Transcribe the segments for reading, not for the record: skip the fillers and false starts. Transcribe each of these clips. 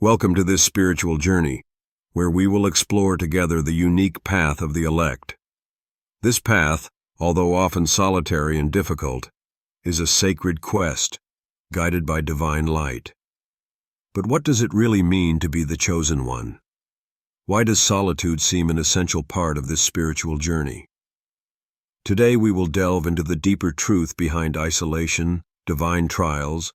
Welcome to this spiritual journey, where we will explore together the unique path of the elect. This path, although often solitary and difficult, is a sacred quest, guided by divine light. But what does it really mean to be the chosen one? Why does solitude seem an essential part of this spiritual journey? Today we will delve into the deeper truth behind isolation, divine trials,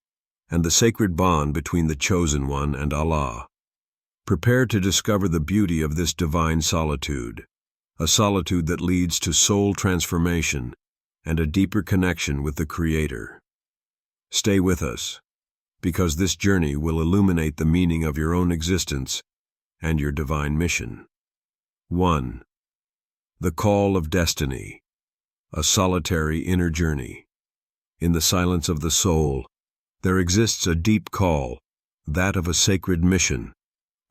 and the sacred bond between the chosen one and Allah. Prepare to discover the beauty of this divine solitude, a solitude that leads to soul transformation and a deeper connection with the Creator. Stay with us, because this journey will illuminate the meaning of your own existence and your divine mission. 1. The Call of Destiny, a solitary inner journey. In the silence of the soul, there exists a deep call, that of a sacred mission,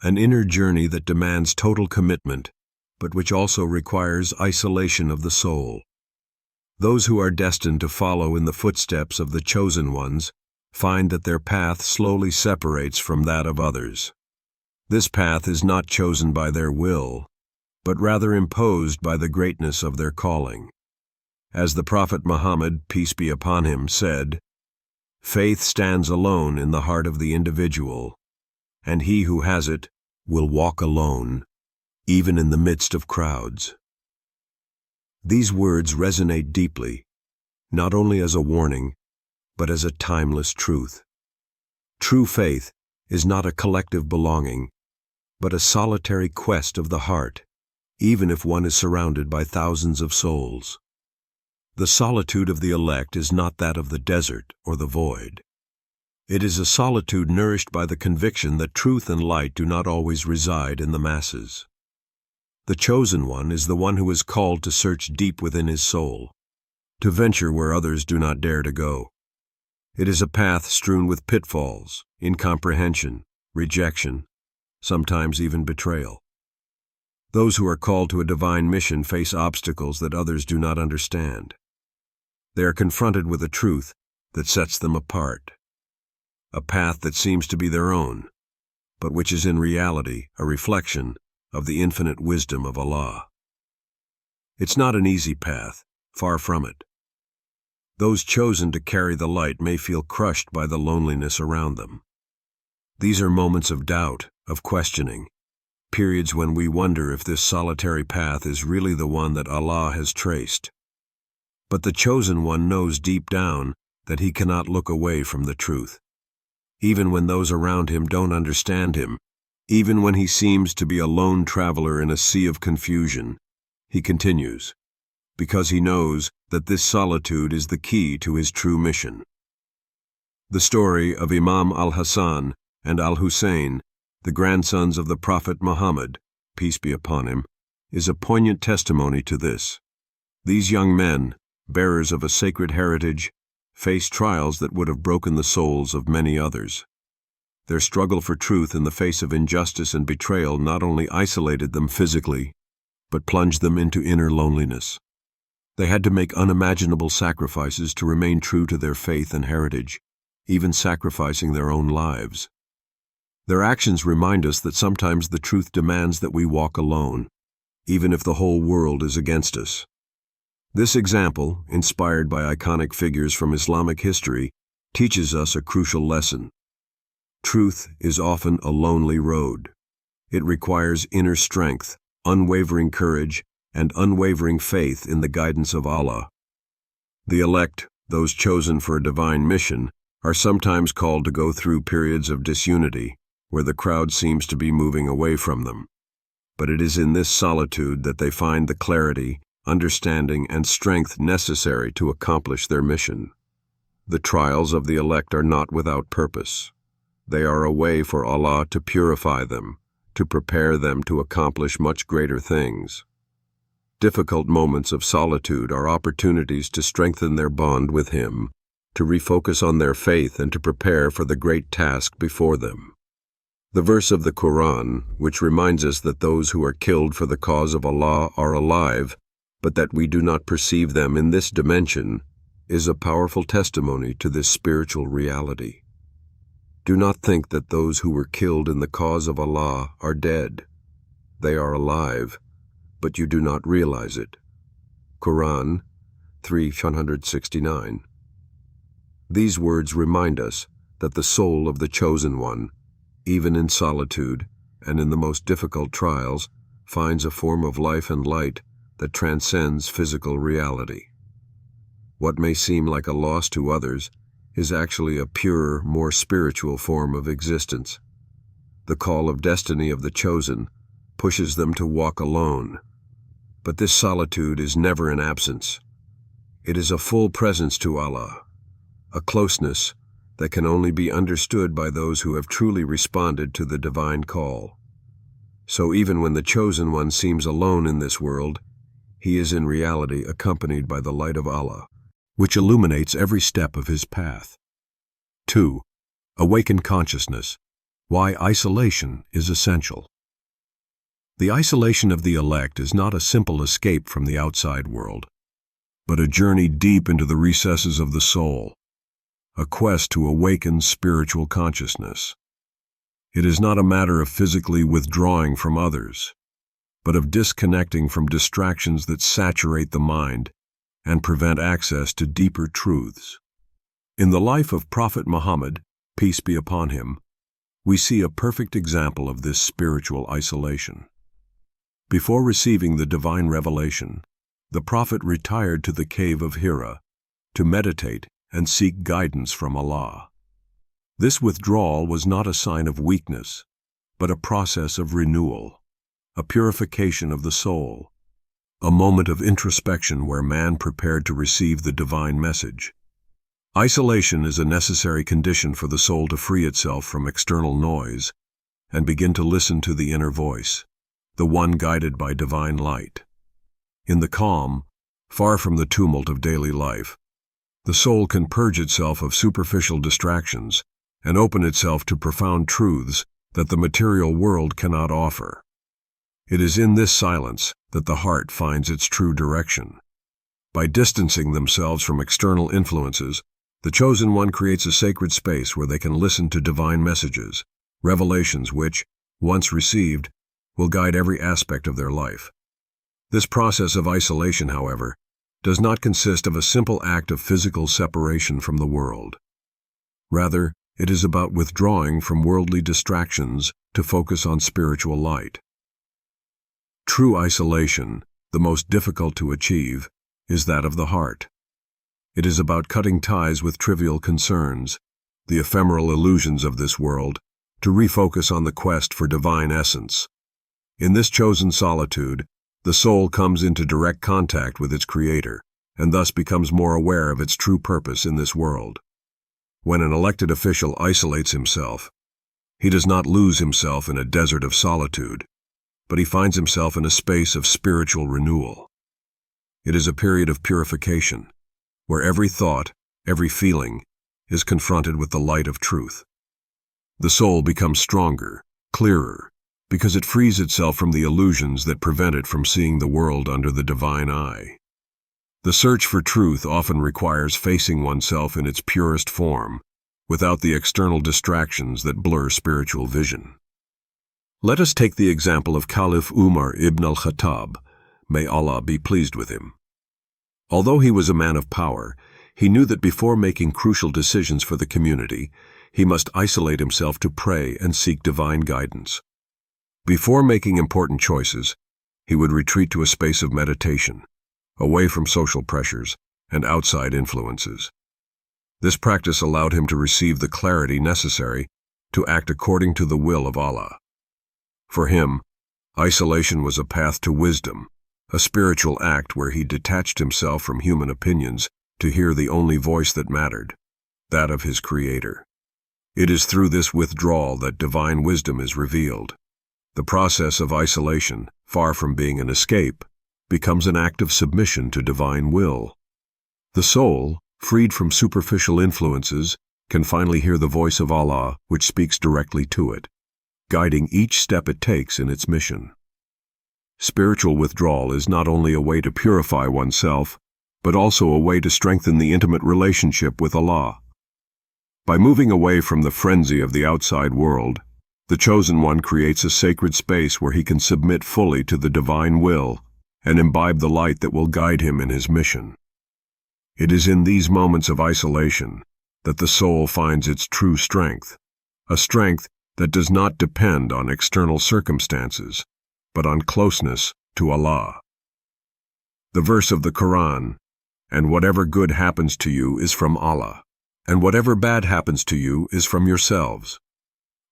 an inner journey that demands total commitment, but which also requires isolation of the soul. Those who are destined to follow in the footsteps of the chosen ones find that their path slowly separates from that of others. This path is not chosen by their will, but rather imposed by the greatness of their calling. As the Prophet Muhammad, peace be upon him, said, "Faith stands alone in the heart of the individual, and he who has it will walk alone, even in the midst of crowds." These words resonate deeply, not only as a warning, but as a timeless truth. True faith is not a collective belonging, but a solitary quest of the heart, even if one is surrounded by thousands of souls. The solitude of the elect is not that of the desert or the void. It is a solitude nourished by the conviction that truth and light do not always reside in the masses. The chosen one is the one who is called to search deep within his soul, to venture where others do not dare to go. It is a path strewn with pitfalls, incomprehension, rejection, sometimes even betrayal. Those who are called to a divine mission face obstacles that others do not understand. They are confronted with a truth that sets them apart, a path that seems to be their own, but which is in reality a reflection of the infinite wisdom of Allah. It's not an easy path, far from it. Those chosen to carry the light may feel crushed by the loneliness around them. These are moments of doubt, of questioning, periods when we wonder if this solitary path is really the one that Allah has traced. But the chosen one knows deep down that he cannot look away from the truth. Even when those around him don't understand him, even when he seems to be a lone traveler in a sea of confusion, he continues, because he knows that this solitude is the key to his true mission. The story of Imam al-Hassan and al-Hussein, the grandsons of the Prophet Muhammad, peace be upon him, is a poignant testimony to this. These young men, bearers of a sacred heritage, faced trials that would have broken the souls of many others. Their struggle for truth in the face of injustice and betrayal not only isolated them physically, but plunged them into inner loneliness. They had to make unimaginable sacrifices to remain true to their faith and heritage, even sacrificing their own lives. Their actions remind us that sometimes the truth demands that we walk alone, even if the whole world is against us. This example, inspired by iconic figures from Islamic history, teaches us a crucial lesson. Truth is often a lonely road. It requires inner strength, unwavering courage, and unwavering faith in the guidance of Allah. The elect, those chosen for a divine mission, are sometimes called to go through periods of disunity, where the crowd seems to be moving away from them. But it is in this solitude that they find the clarity, understanding, and strength necessary to accomplish their mission. The trials of the elect are not without purpose. They are a way for Allah to purify them, to prepare them to accomplish much greater things. Difficult moments of solitude are opportunities to strengthen their bond with Him, to refocus on their faith, and to prepare for the great task before them. The verse of the Quran, which reminds us that those who are killed for the cause of Allah are alive, but that we do not perceive them in this dimension, is a powerful testimony to this spiritual reality. Do not think that those who were killed in the cause of Allah are dead. They are alive, but you do not realize it. Quran 3:169. These words remind us that the soul of the Chosen One, even in solitude and in the most difficult trials, finds a form of life and light that transcends physical reality. What may seem like a loss to others is actually a purer, more spiritual form of existence. The call of destiny of the chosen pushes them to walk alone. But this solitude is never an absence. It is a full presence to Allah, a closeness that can only be understood by those who have truly responded to the divine call. So even when the Chosen One seems alone in this world, he is in reality accompanied by the light of Allah, which illuminates every step of his path. 2. Awaken consciousness. Why isolation is essential. The isolation of the elect is not a simple escape from the outside world, but a journey deep into the recesses of the soul, a quest to awaken spiritual consciousness. It is not a matter of physically withdrawing from others, but of disconnecting from distractions that saturate the mind and prevent access to deeper truths. In the life of Prophet Muhammad, peace be upon him, we see a perfect example of this spiritual isolation. Before receiving the divine revelation, the Prophet retired to the cave of Hira to meditate and seek guidance from Allah. This withdrawal was not a sign of weakness, but a process of renewal, a purification of the soul, a moment of introspection where man prepared to receive the divine message. Isolation is a necessary condition for the soul to free itself from external noise and begin to listen to the inner voice, the one guided by divine light. In the calm, far from the tumult of daily life, the soul can purge itself of superficial distractions and open itself to profound truths that the material world cannot offer. It is in this silence that the heart finds its true direction. By distancing themselves from external influences, the Chosen One creates a sacred space where they can listen to divine messages, revelations which, once received, will guide every aspect of their life. This process of isolation, however, does not consist of a simple act of physical separation from the world. Rather, it is about withdrawing from worldly distractions to focus on spiritual light. True isolation, the most difficult to achieve, is that of the heart. It is about cutting ties with trivial concerns, the ephemeral illusions of this world, to refocus on the quest for divine essence. In this chosen solitude, the soul comes into direct contact with its Creator, and thus becomes more aware of its true purpose in this world. When an elected official isolates himself, he does not lose himself in a desert of solitude, but he finds himself in a space of spiritual renewal. It is a period of purification, where every thought, every feeling, is confronted with the light of truth. The soul becomes stronger, clearer, because it frees itself from the illusions that prevent it from seeing the world under the divine eye. The search for truth often requires facing oneself in its purest form, without the external distractions that blur spiritual vision. Let us take the example of Caliph Umar ibn al-Khattab, may Allah be pleased with him. Although he was a man of power, he knew that before making crucial decisions for the community, he must isolate himself to pray and seek divine guidance. Before making important choices, he would retreat to a space of meditation, away from social pressures and outside influences. This practice allowed him to receive the clarity necessary to act according to the will of Allah. For him, isolation was a path to wisdom, a spiritual act where he detached himself from human opinions to hear the only voice that mattered, that of his Creator. It is through this withdrawal that divine wisdom is revealed. The process of isolation, far from being an escape, becomes an act of submission to divine will. The soul, freed from superficial influences, can finally hear the voice of Allah which speaks directly to it, guiding each step it takes in its mission. Spiritual withdrawal is not only a way to purify oneself, but also a way to strengthen the intimate relationship with Allah. By moving away from the frenzy of the outside world, the Chosen One creates a sacred space where he can submit fully to the divine will and imbibe the light that will guide him in his mission. It is in these moments of isolation that the soul finds its true strength, a strength that does not depend on external circumstances, but on closeness to Allah. The verse of the Quran, "And whatever good happens to you is from Allah, and whatever bad happens to you is from yourselves."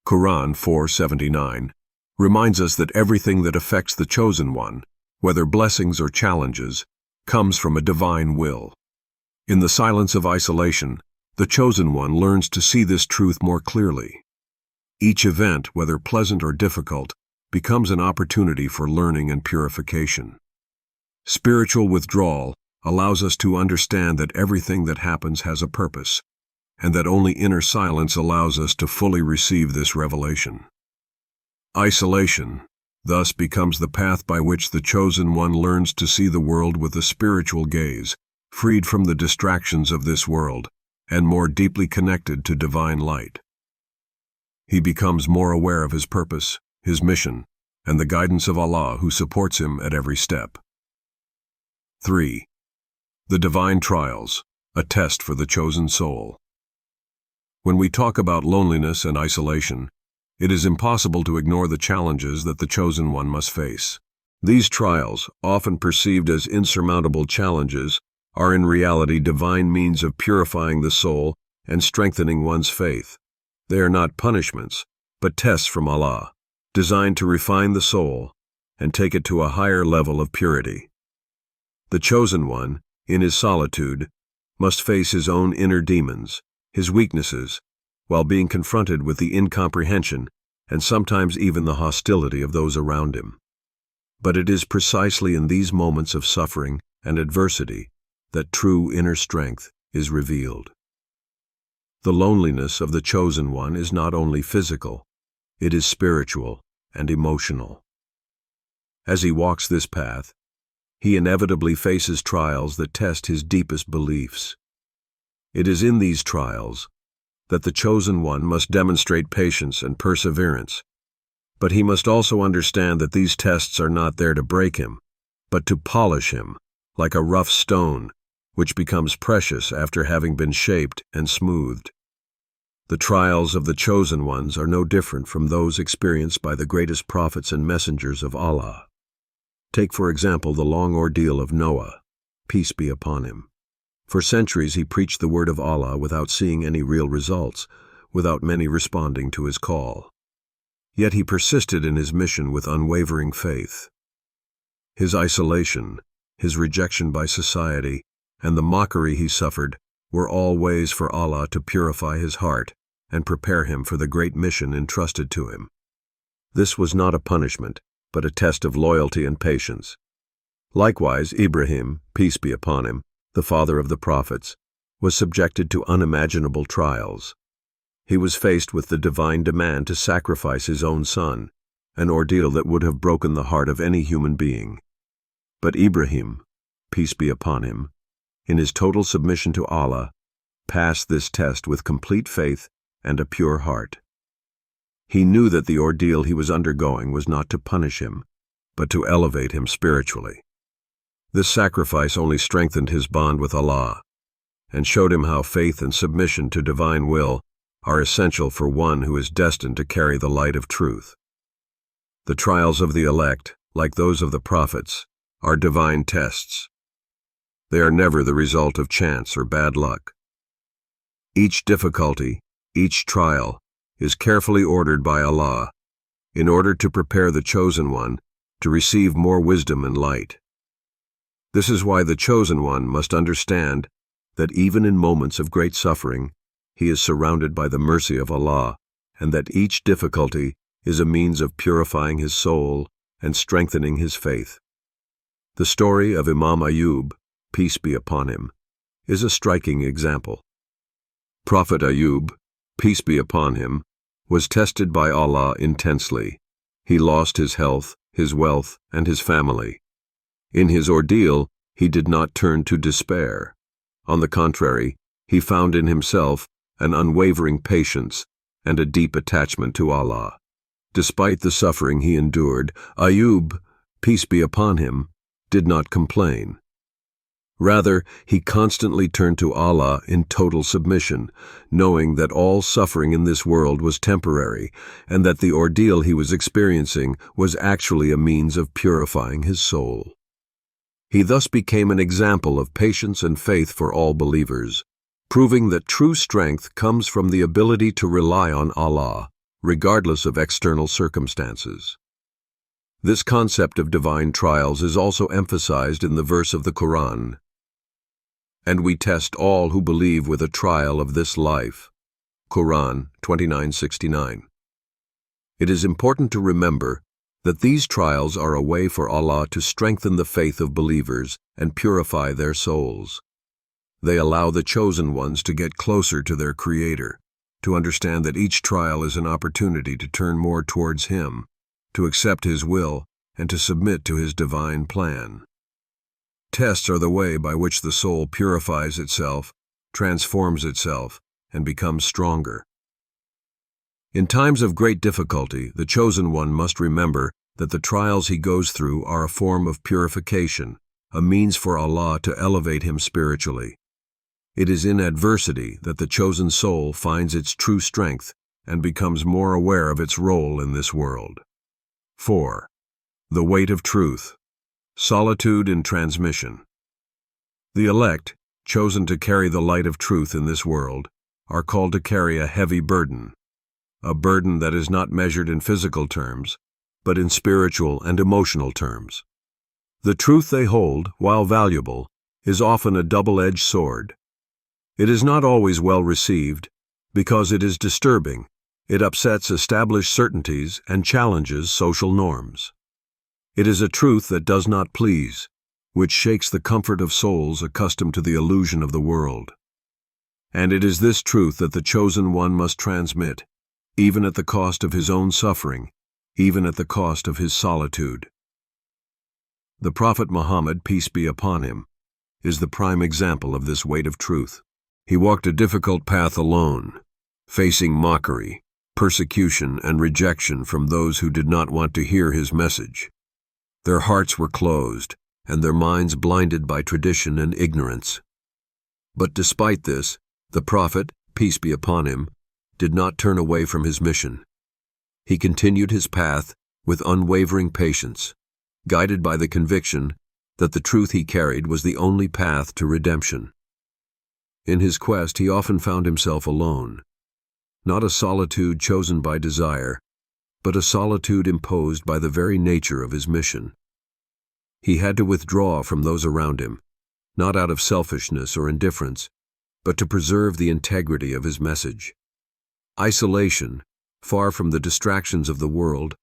Quran 4:79 reminds us that everything that affects the Chosen One, whether blessings or challenges, comes from a divine will. In the silence of isolation, the Chosen One learns to see this truth more clearly. Each event, whether pleasant or difficult, becomes an opportunity for learning and purification. Spiritual withdrawal allows us to understand that everything that happens has a purpose, and that only inner silence allows us to fully receive this revelation. Isolation, thus, becomes the path by which the Chosen One learns to see the world with a spiritual gaze, freed from the distractions of this world, and more deeply connected to divine light. He becomes more aware of his purpose, his mission, and the guidance of Allah who supports him at every step. 3. The Divine Trials, a test for the chosen soul. When we talk about loneliness and isolation, it is impossible to ignore the challenges that the Chosen One must face. These trials, often perceived as insurmountable challenges, are in reality divine means of purifying the soul and strengthening one's faith. They are not punishments, but tests from Allah, designed to refine the soul and take it to a higher level of purity. The Chosen One, in his solitude, must face his own inner demons, his weaknesses, while being confronted with the incomprehension and sometimes even the hostility of those around him. But it is precisely in these moments of suffering and adversity that true inner strength is revealed. The loneliness of the Chosen One is not only physical, it is spiritual and emotional. As he walks this path, he inevitably faces trials that test his deepest beliefs. It is in these trials that the Chosen One must demonstrate patience and perseverance, but he must also understand that these tests are not there to break him, but to polish him, like a rough stone, which becomes precious after having been shaped and smoothed. The trials of the Chosen Ones are no different from those experienced by the greatest prophets and messengers of Allah. Take, for example, the long ordeal of Noah, peace be upon him. For centuries he preached the word of Allah without seeing any real results, without many responding to his call. Yet he persisted in his mission with unwavering faith. His isolation, his rejection by society, and the mockery he suffered were all ways for Allah to purify his heart and prepare him for the great mission entrusted to him. This was not a punishment, but a test of loyalty and patience. Likewise, Ibrahim, peace be upon him, the father of the prophets, was subjected to unimaginable trials. He was faced with the divine demand to sacrifice his own son, an ordeal that would have broken the heart of any human being. But Ibrahim, peace be upon him, in his total submission to Allah, passed this test with complete faith and a pure heart. He knew that the ordeal he was undergoing was not to punish him, but to elevate him spiritually. This sacrifice only strengthened his bond with Allah, and showed him how faith and submission to divine will are essential for one who is destined to carry the light of truth. The trials of the elect, like those of the prophets, are divine tests. They are never the result of chance or bad luck. Each difficulty, each trial, is carefully ordered by Allah, in order to prepare the Chosen One to receive more wisdom and light. This is why the Chosen One must understand that even in moments of great suffering, he is surrounded by the mercy of Allah, and that each difficulty is a means of purifying his soul and strengthening his faith. The story of Imam Ayub, peace be upon him, is a striking example. Prophet Ayub, peace be upon him, was tested by Allah intensely. He lost his health, his wealth, and his family. In his ordeal, he did not turn to despair. On the contrary, he found in himself an unwavering patience, and a deep attachment to Allah. Despite the suffering he endured, Ayub, peace be upon him, did not complain. Rather, he constantly turned to Allah in total submission, knowing that all suffering in this world was temporary, and that the ordeal he was experiencing was actually a means of purifying his soul. He thus became an example of patience and faith for all believers, proving that true strength comes from the ability to rely on Allah, regardless of external circumstances. This concept of divine trials is also emphasized in the verse of the Quran, "And we test all who believe with a trial of this life." Quran 29:69. It is important to remember that these trials are a way for Allah to strengthen the faith of believers and purify their souls. They allow the chosen ones to get closer to their Creator, to understand that each trial is an opportunity to turn more towards Him, to accept His will, and to submit to His divine plan. Tests are the way by which the soul purifies itself, transforms itself, and becomes stronger. In times of great difficulty, the chosen one must remember that the trials he goes through are a form of purification, a means for Allah to elevate him spiritually. It is in adversity that the chosen soul finds its true strength and becomes more aware of its role in this world. 4. The weight of truth. Solitude in transmission. The elect, chosen to carry the light of truth in this world, are called to carry a heavy burden, a burden that is not measured in physical terms, but in spiritual and emotional terms. The truth they hold, while valuable, is often a double-edged sword. It is not always well received, because it is disturbing. It upsets established certainties and challenges social norms. It is a truth that does not please, which shakes the comfort of souls accustomed to the illusion of the world. And it is this truth that the chosen one must transmit, even at the cost of his own suffering, even at the cost of his solitude. The Prophet Muhammad, peace be upon him, is the prime example of this weight of truth. He walked a difficult path alone, facing mockery, persecution, and rejection from those who did not want to hear his message. Their hearts were closed, and their minds blinded by tradition and ignorance. But despite this, the Prophet, peace be upon him, did not turn away from his mission. He continued his path with unwavering patience, guided by the conviction that the truth he carried was the only path to redemption. In his quest, he often found himself alone, not a solitude chosen by desire, but a solitude imposed by the very nature of his mission. He had to withdraw from those around him, not out of selfishness or indifference, but to preserve the integrity of his message. Isolation, far from the distractions of the world,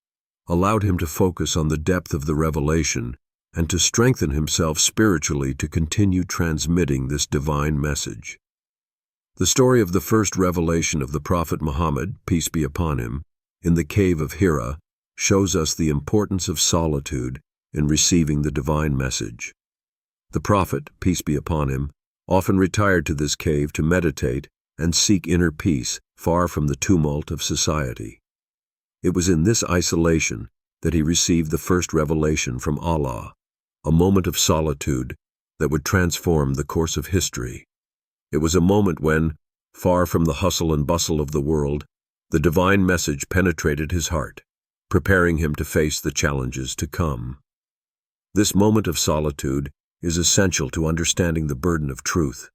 allowed him to focus on the depth of the revelation and to strengthen himself spiritually to continue transmitting this divine message. The story of the first revelation of the Prophet Muhammad, peace be upon him, in the cave of Hira, shows us the importance of solitude in receiving the divine message. The Prophet, peace be upon him, often retired to this cave to meditate and seek inner peace far from the tumult of society. It was in this isolation that he received the first revelation from Allah, a moment of solitude that would transform the course of history. It was a moment when, far from the hustle and bustle of the world, the divine message penetrated his heart, preparing him to face the challenges to come. This moment of solitude is essential to understanding the burden of truth.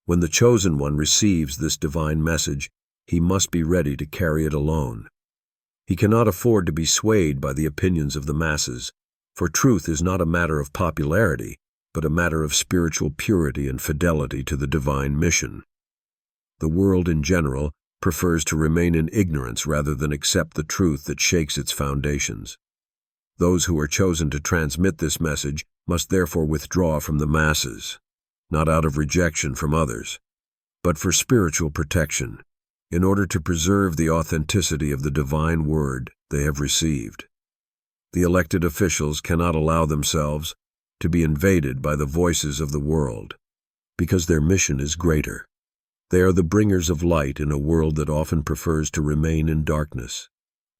When the chosen one receives this divine message, he must be ready to carry it alone. He cannot afford to be swayed by the opinions of the masses, for truth is not a matter of popularity, but a matter of spiritual purity and fidelity to the divine mission. The world in general prefers to remain in ignorance rather than accept the truth that shakes its foundations. Those who are chosen to transmit this message must therefore withdraw from the masses, not out of rejection from others, but for spiritual protection, in order to preserve the authenticity of the divine word they have received. The elected officials cannot allow themselves to be invaded by the voices of the world, because their mission is greater. They are the bringers of light in a world that often prefers to remain in darkness.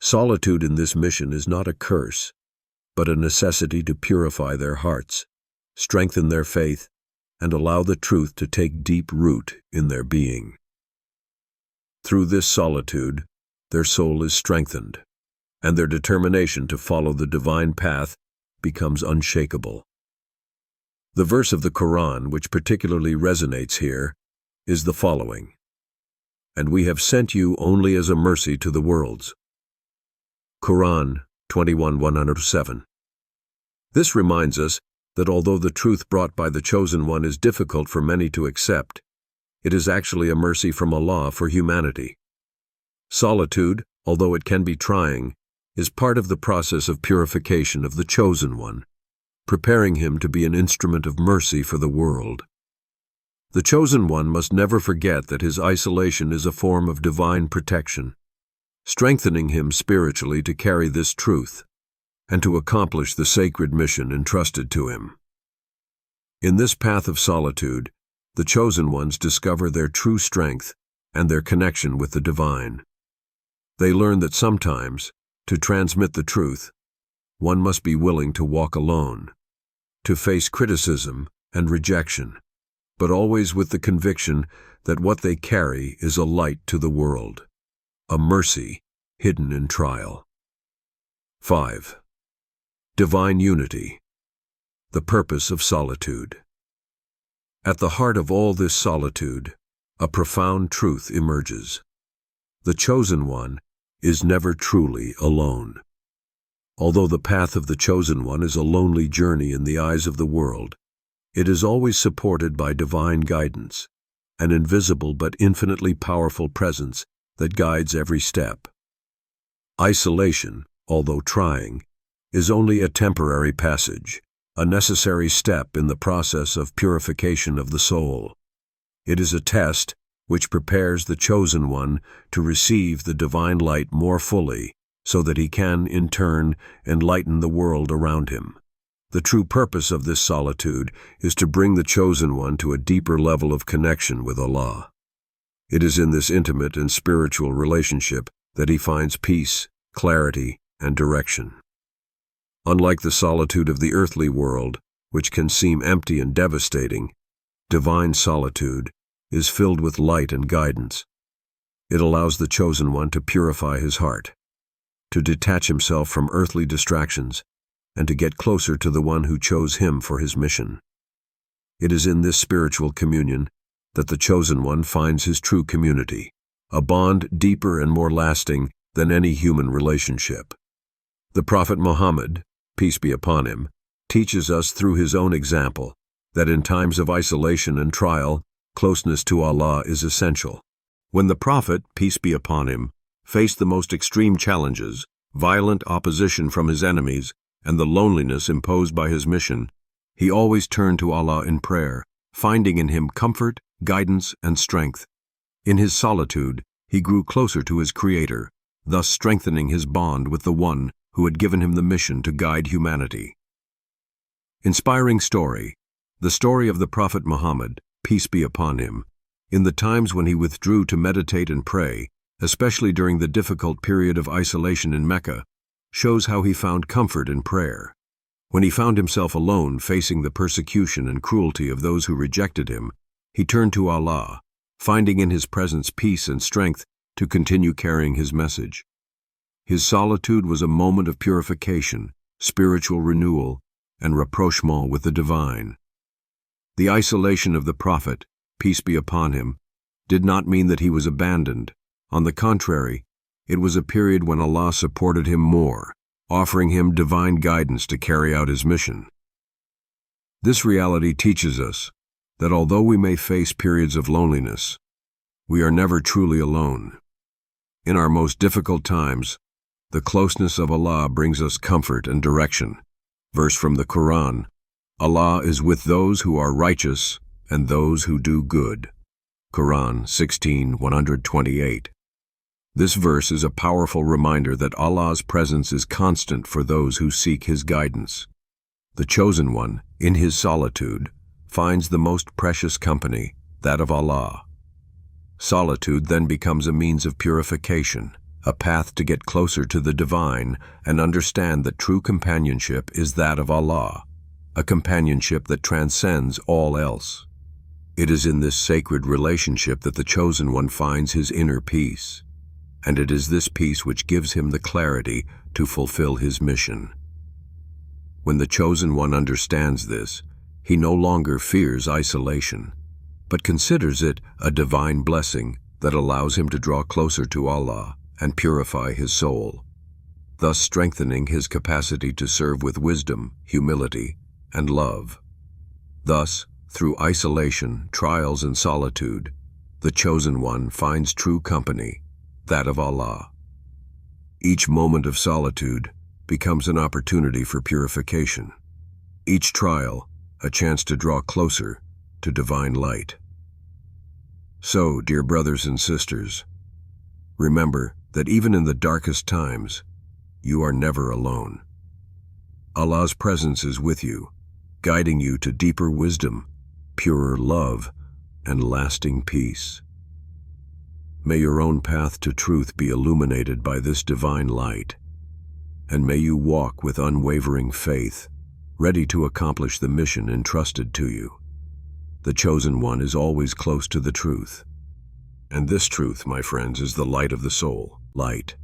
Solitude in this mission is not a curse, but a necessity to purify their hearts, strengthen their faith, and allow the truth to take deep root in their being. Through this solitude, their soul is strengthened, and their determination to follow the divine path becomes unshakable. The verse of the Quran which particularly resonates here is the following: "And we have sent you only as a mercy to the worlds." Quran 21:107. This reminds us that although the truth brought by the Chosen One is difficult for many to accept, it is actually a mercy from Allah for humanity. Solitude, although it can be trying, is part of the process of purification of the Chosen One, preparing him to be an instrument of mercy for the world. The Chosen One must never forget that his isolation is a form of divine protection, strengthening him spiritually to carry this truth and to accomplish the sacred mission entrusted to him. In this path of solitude, the Chosen Ones discover their true strength and their connection with the divine. They learn that sometimes, to transmit the truth, one must be willing to walk alone, to face criticism and rejection, but always with the conviction that what they carry is a light to the world, a mercy hidden in trial. 5. Divine unity, the purpose of solitude. At the heart of all this solitude, a profound truth emerges. The Chosen One is never truly alone. Although the path of the Chosen One is a lonely journey in the eyes of the world, it is always supported by divine guidance, an invisible but infinitely powerful presence that guides every step. Isolation, although trying, is only a temporary passage, a necessary step in the process of purification of the soul. It is a test which prepares the Chosen One to receive the divine light more fully, so that he can, in turn, enlighten the world around him. The true purpose of this solitude is to bring the Chosen One to a deeper level of connection with Allah. It is in this intimate and spiritual relationship that he finds peace, clarity, and direction. Unlike the solitude of the earthly world, which can seem empty and devastating, divine solitude is filled with light and guidance. It allows the Chosen One to purify his heart, to detach himself from earthly distractions, and to get closer to the one who chose him for his mission. It is in this spiritual communion that the Chosen One finds his true community, a bond deeper and more lasting than any human relationship. The Prophet Muhammad, peace be upon him, teaches us through his own example that in times of isolation and trial, closeness to Allah is essential. When the Prophet, peace be upon him, faced the most extreme challenges, violent opposition from his enemies, and the loneliness imposed by his mission, he always turned to Allah in prayer, finding in him comfort, guidance, and strength. In his solitude, he grew closer to his Creator, thus strengthening his bond with the One who had given him the mission to guide humanity. Inspiring story, the story of the Prophet Muhammad, peace be upon him, in the times when he withdrew to meditate and pray, especially during the difficult period of isolation in Mecca, shows how he found comfort in prayer. When he found himself alone facing the persecution and cruelty of those who rejected him, he turned to Allah, finding in his presence peace and strength to continue carrying his message. His solitude was a moment of purification, spiritual renewal, and rapprochement with the divine. The isolation of the Prophet, peace be upon him, did not mean that he was abandoned. On the contrary, it was a period when Allah supported him more, offering him divine guidance to carry out his mission. This reality teaches us that although we may face periods of loneliness, we are never truly alone. In our most difficult times, the closeness of Allah brings us comfort and direction. Verse from the Quran: Allah is with those who are righteous and those who do good. Quran 16:128. This verse is a powerful reminder that Allah's presence is constant for those who seek His guidance. The Chosen One, in his solitude, finds the most precious company, that of Allah. Solitude then becomes a means of purification, a path to get closer to the divine and understand that true companionship is that of Allah, a companionship that transcends all else. It is in this sacred relationship that the Chosen One finds his inner peace, and it is this peace which gives him the clarity to fulfill his mission. When the Chosen One understands this, he no longer fears isolation, but considers it a divine blessing that allows him to draw closer to Allah and purify his soul, thus strengthening his capacity to serve with wisdom, humility, and love. Thus, through isolation, trials, and solitude, the Chosen One finds true company, that of Allah. Each moment of solitude becomes an opportunity for purification. Each trial, a chance to draw closer to divine light. So, dear brothers and sisters, remember that even in the darkest times, you are never alone. Allah's presence is with you, guiding you to deeper wisdom, purer love, and lasting peace. May your own path to truth be illuminated by this divine light, and may you walk with unwavering faith, ready to accomplish the mission entrusted to you. The Chosen One is always close to the truth. And this truth, my friends, is the light of the soul. Light,